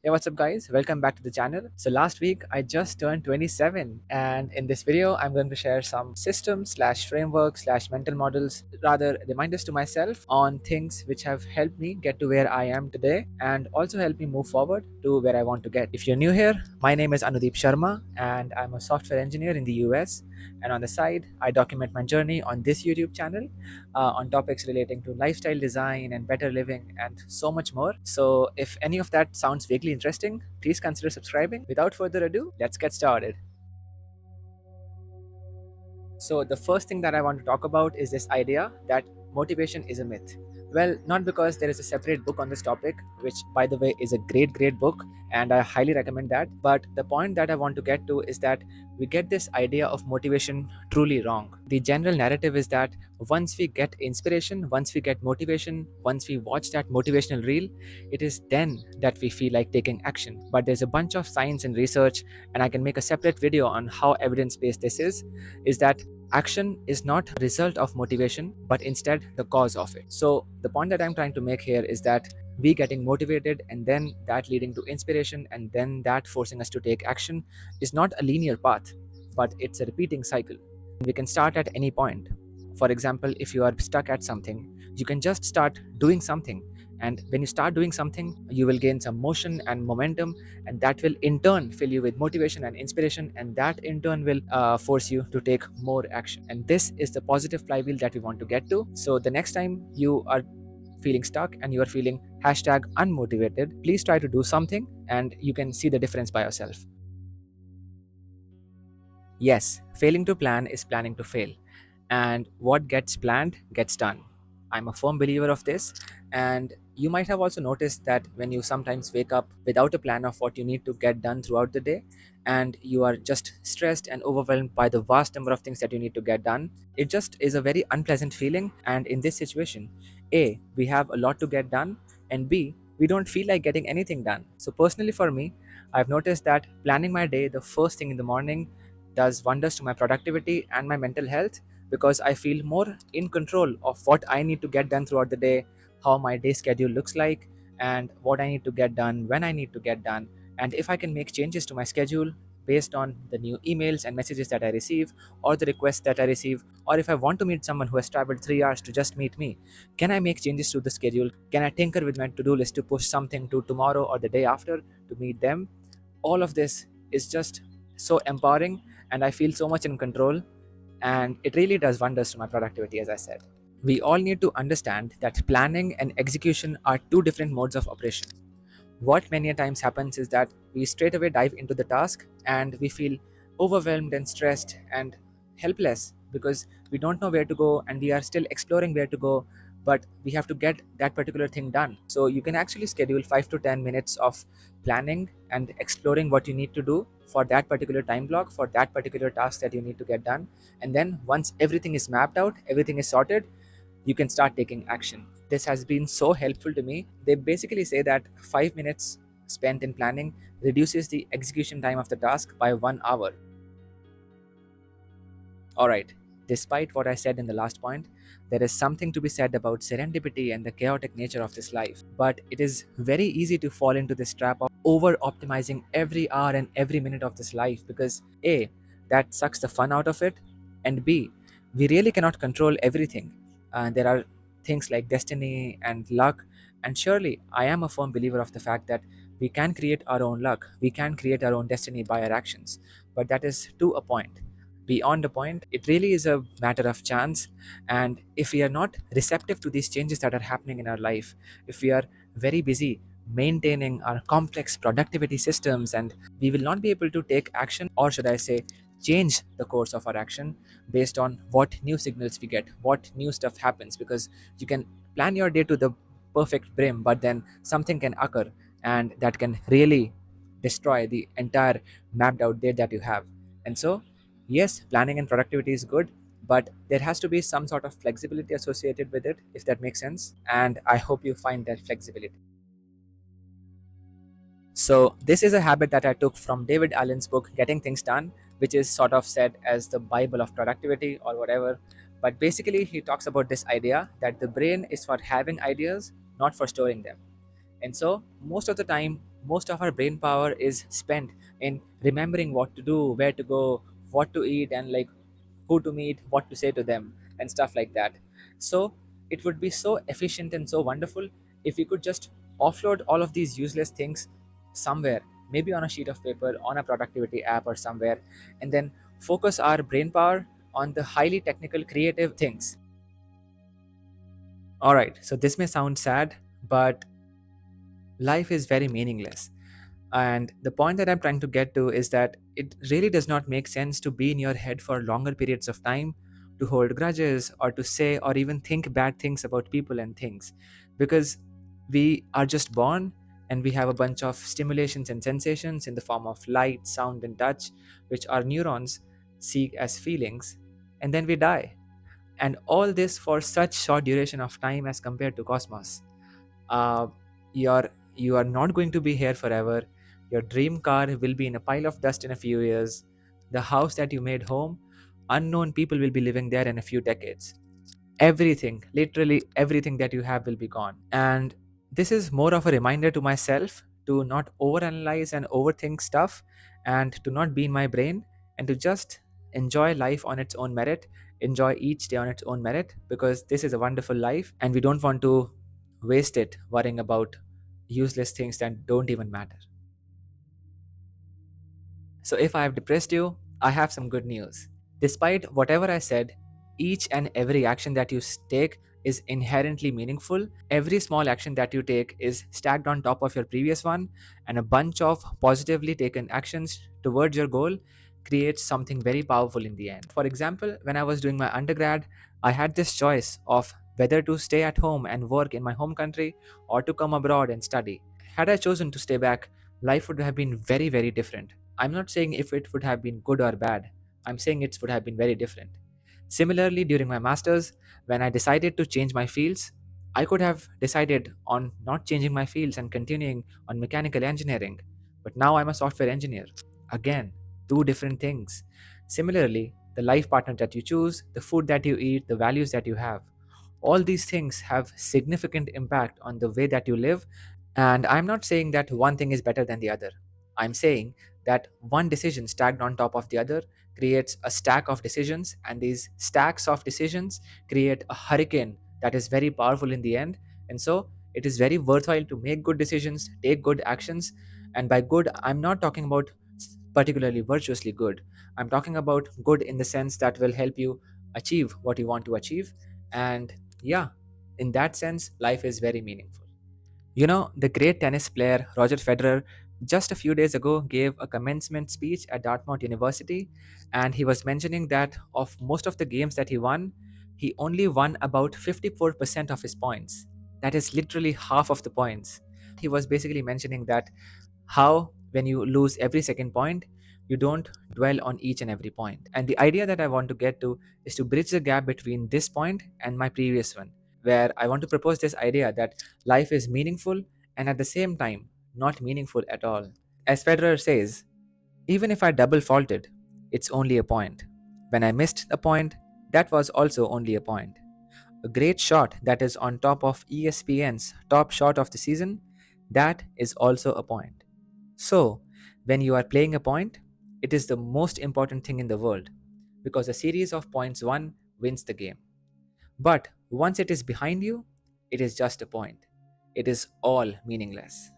Hey, what's up, guys? Welcome back to the channel. So, last week I just turned 27, and in this video, I'm going to share some systems slash frameworks slash mental models, rather reminders to myself on things which have helped me get to where I am today and also help me move forward to where I want to get. If you're new here, my name is Anudeep Sharma, and I'm a software engineer in the US. And on the side, I document my journey on this YouTube channel on topics relating to lifestyle design and better living and so much more. So, if any of that sounds vaguely interesting, please consider subscribing. Without further ado, let's get started. So, the first thing that I want to talk about is this idea that motivation is a myth. Well, not because there is a separate book on this topic, which, by the way, is a great book, and I highly recommend that. But the point that I want to get to is that we get this idea of motivation truly wrong. The general narrative is that once we get inspiration, once we get motivation, once we watch that motivational reel, it is then that we feel like taking action. But there's a bunch of science and research, and I can make a separate video on how evidence based this is that action is not a result of motivation, but instead the cause of it. So, the point that I'm trying to make here is that we getting motivated and then that leading to inspiration and then that forcing us to take action is not a linear path, but it's a repeating cycle. We can start at any point. For example, if you are stuck at something, you can just start doing something. And when you start doing something, you will gain some motion and momentum, and that will in turn fill you with motivation and inspiration, and that in turn will force you to take more action. And this is the positive flywheel that we want to get to. So, the next time you are feeling stuck and you are feeling hashtag unmotivated, please try to do something and you can see the difference by yourself. Yes, failing to plan is planning to fail, and what gets planned gets done. I'm a firm believer of this, and you might have also noticed that when you sometimes wake up without a plan of what you need to get done throughout the day, and you are just stressed and overwhelmed by the vast number of things that you need to get done, it just is a very unpleasant feeling. And in this situation, A, we have a lot to get done, and B, we don't feel like getting anything done. So, personally, for me, I've noticed that planning my day the first thing in the morning does wonders to my productivity and my mental health because I feel more in control of what I need to get done throughout the day, how my day schedule looks like, and what I need to get done when I need to get done. And if I can make changes to my schedule based on the new emails and messages that I receive, or the requests that I receive, or if I want to meet someone who has traveled 3 hours to just meet me, can I make changes to the schedule? Can I tinker with my to do list to push something to tomorrow or the day after to meet them? All of this is just so empowering, and I feel so much in control, and it really does wonders to my productivity, as I said. We all need to understand that planning and execution are two different modes of operation. What many a times happens is that we straight away dive into the task and we feel overwhelmed and stressed and helpless because we don't know where to go and we are still exploring where to go, but we have to get that particular thing done. So you can actually schedule 5 to 10 minutes of planning and exploring what you need to do for that particular time block, for that particular task that you need to get done. And then once everything is mapped out, everything is sorted, you can start taking action. This has been so helpful to me. They basically say that 5 minutes spent in planning reduces the execution time of the task by 1 hour. Alright, despite what I said in the last point, there is something to be said about serendipity and the chaotic nature of this life. But it is very easy to fall into this trap of over optimizing every hour and every minute of this life because A, that sucks the fun out of it, and B, we really cannot control everything. There are things like destiny and luck, and surely I am a firm believer of the fact that we can create our own luck, we can create our own destiny by our actions, but that is to a point. Beyond a point, it really is a matter of chance. And if we are not receptive to these changes that are happening in our life, if we are very busy maintaining our complex productivity systems, and we will not be able to take action, or should I say, change the course of our action based on what new signals we get, what new stuff happens, because you can plan your day to the perfect brim, but then something can occur and that can really destroy the entire mapped out day that you have. And so, yes, planning and productivity is good, but there has to be some sort of flexibility associated with it, if that makes sense. And I hope you find that flexibility. So, this is a habit that I took from David Allen's book, Getting Things Done, which is sort of said as the Bible of productivity or whatever. But basically, he talks about this idea that the brain is for having ideas, not for storing them. And so, most of the time, most of our brain power is spent in remembering what to do, where to go, what to eat, and like who to meet, what to say to them, and stuff like that. So it would be so efficient and so wonderful if we could just offload all of these useless things somewhere, maybe on a sheet of paper, on a productivity app, or somewhere, and then focus our brain power on the highly technical, creative things. All right, so this may sound sad, but life is very meaningless. And the point that I'm trying to get to is that it really does not make sense to be in your head for longer periods of time, to hold grudges, or to say or even think bad things about people and things. Because we are just born and we have a bunch of stimulations and sensations in the form of light, sound, and touch, which our neurons seek as feelings, and then we die. And all this for such short duration of time as compared to cosmos. uh, you're you are not going to be here forever. Your dream car will be in a pile of dust in a few years. The house that you made home, unknown people will be living there in a few decades. Everything, literally everything that you have will be gone. And this is more of a reminder to myself to not overanalyze and overthink stuff, and to not be in my brain, and to just enjoy life on its own merit, enjoy each day on its own merit, because this is a wonderful life and we don't want to waste it worrying about useless things that don't even matter. So, if I have depressed you, I have some good news. Despite whatever I said, each and every action that you take is inherently meaningful. Every small action that you take is stacked on top of your previous one, and a bunch of positively taken actions towards your goal creates something very powerful in the end. For example, when I was doing my undergrad, I had this choice of whether to stay at home and work in my home country or to come abroad and study. Had I chosen to stay back, life would have been very, very different. I'm not saying if it would have been good or bad, I'm saying it would have been very different. Similarly, during my master's, when I decided to change my fields, I could have decided on not changing my fields and continuing on mechanical engineering. But now I'm a software engineer. Again, two different things. Similarly, the life partner that you choose, the food that you eat, the values that you have, all these things have significant impact on the way that you live. And I'm not saying that one thing is better than the other. I'm saying that one decision stacked on top of the other creates a stack of decisions, and these stacks of decisions create a hurricane that is very powerful in the end. And so it is very worthwhile to make good decisions, take good actions. And by good, I'm not talking about particularly virtuously good. I'm talking about good in the sense that will help you achieve what you want to achieve. And yeah, in that sense, life is very meaningful. You know, the great tennis player Roger Federer just a few days ago gave a commencement speech at Dartmouth University, and he was mentioning that of most of the games that he won, he only won about 54% of his points. That is literally half of the points. He was basically mentioning that how, when you lose every second point, you don't dwell on each and every point. And the idea that I want to get to is to bridge the gap between this point and my previous one, where I want to propose this idea that life is meaningful and at the same time not meaningful at all. As Federer says, even if I double faulted, it's only a point. When I missed a point, that was also only a point. A great shot that is on top of ESPN's top shot of the season, that is also a point. So, when you are playing a point, it is the most important thing in the world, because a series of points won wins the game. But once it is behind you, it is just a point. It is all meaningless.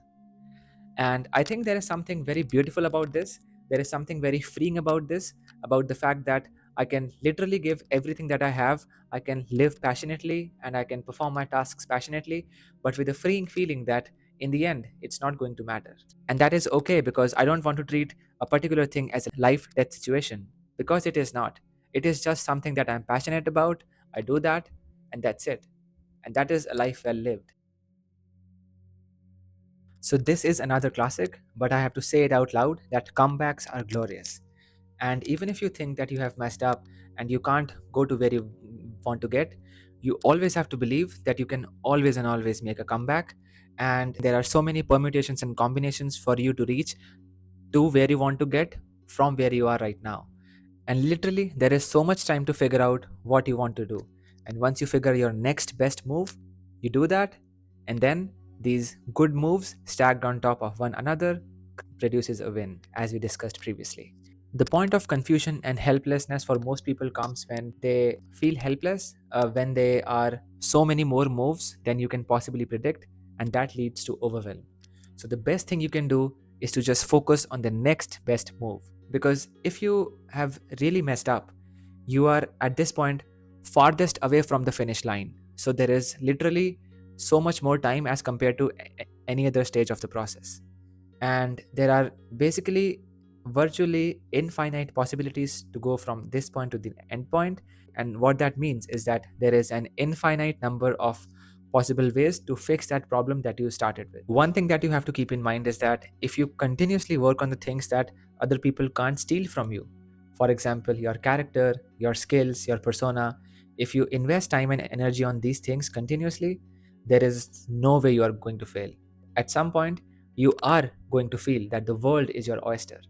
And I think there is something very beautiful about this. There is something very freeing about this, about the fact that I can literally give everything that I have. I can live passionately and I can perform my tasks passionately, but with a freeing feeling that in the end, it's not going to matter. And that is okay, because I don't want to treat a particular thing as a life death situation, because it is not. It is just something that I'm passionate about. I do that, and that's it. And that is a life well lived. So, this is another classic, but I have to say it out loud that comebacks are glorious. And even if you think that you have messed up and you can't go to where you want to get, you always have to believe that you can always and always make a comeback. And there are so many permutations and combinations for you to reach to where you want to get from where you are right now. And literally, there is so much time to figure out what you want to do. And once you figure your next best move, you do that, and then These good moves stacked on top of one another produces a win, as we discussed previously. The point of confusion and helplessness for most people comes when they feel helpless, when they are so many more moves than you can possibly predict, and that leads to overwhelm. So the best thing you can do is to just focus on the next best move, because if you have really messed up, you are at this point farthest away from the finish line. So there is literally so much more time as compared to any other stage of the process, and there are basically virtually infinite possibilities to go from this point to the end point. And what that means is that there is an infinite number of possible ways to fix that problem that you started with. One thing that you have to keep in mind is that if you continuously work on the things that other people can't steal from you, for example your character, your skills, your persona, if you invest time and energy on these things continuously, there is no way you are going to fail. At some point you are going to feel that the world is your oyster,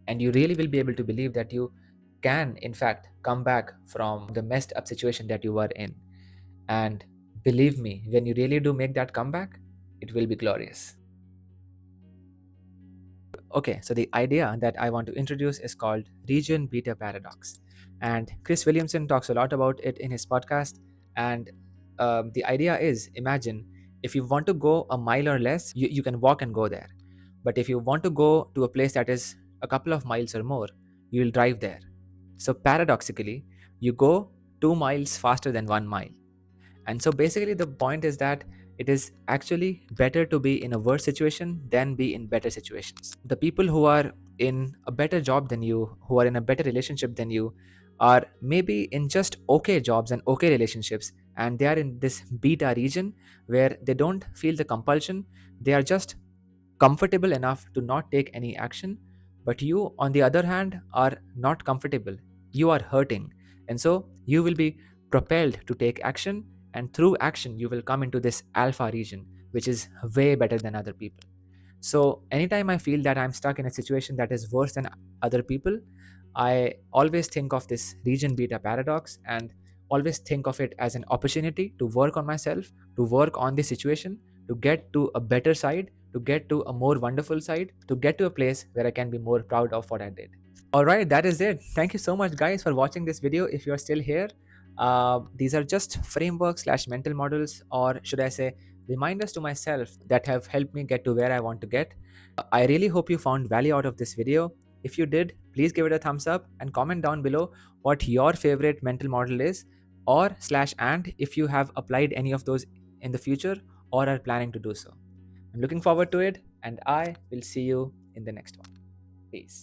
and you really will be able to believe that you can in fact come back from the messed up situation that you were in. And believe me, when you really do make that comeback, it will be glorious. Okay, so the idea that I want to introduce is called region beta paradox, and Chris Williamson talks a lot about it in his podcast. And the idea is, imagine if you want to go a mile or less, you can walk and go there. But if you want to go to a place that is a couple of miles or more, you will drive there. So paradoxically, you go 2 miles faster than 1 mile. And so basically, the point is that it is actually better to be in a worse situation than be in better situations. The people who are in a better job than you, who are in a better relationship than you, are maybe in just okay jobs and okay relationships, and they are in this beta region where they don't feel the compulsion. They are just comfortable enough to not take any action. But you, on the other hand, are not comfortable. You are hurting. And so you will be propelled to take action. And through action, you will come into this alpha region, which is way better than other people. So anytime I feel that I'm stuck in a situation that is worse than other people, I always think of this region beta paradox and always think of it as an opportunity to work on myself, to work on the situation, to get to a better side, to get to a more wonderful side, to get to a place where I can be more proud of what I did. All right, that is it. Thank you so much, guys, for watching this video. If you're still here, these are just frameworks slash mental models, or should I say, reminders to myself that have helped me get to where I want to get. I really hope you found value out of this video. If you did, please give it a thumbs up and comment down below what your favorite mental model is, or slash and if you have applied any of those in the future or are planning to do so. I'm looking forward to it, and I will see you in the next one. Peace.